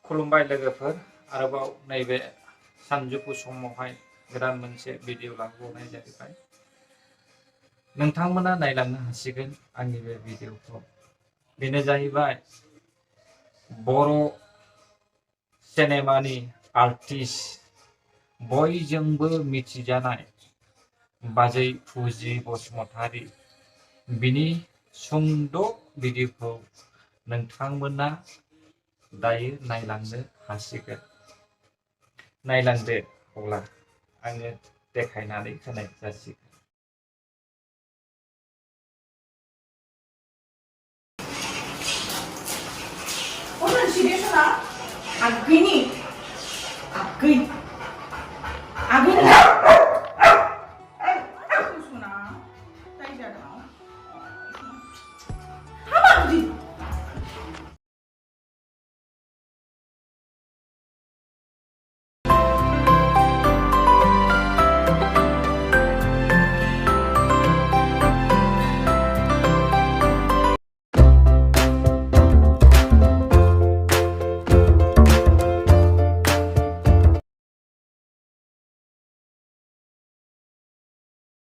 खुलुमबाय लोगोफोर आरोबाव नैबे सानजौफु समावहाय गोदान मोनसे भिडिअ लाबोनाय जाहैबाय। नोंथांमोना नायलांनो हासिगोन आंनि बे भिडिअखौ। बेनो जाहैबाय बर' सिनेमानि आर्टिस्ट बयजोंबो मिथिजानाय बाजै फुजि बसुमतारी बिनि सुंद' भिडिअखौ नोंथांमोना दायो नायलांनो हासिगोन। नायलांदो अब्ला आङो देखायनानै होनाय जासिगोन। 오늘 집에서나 악귀니 악귀는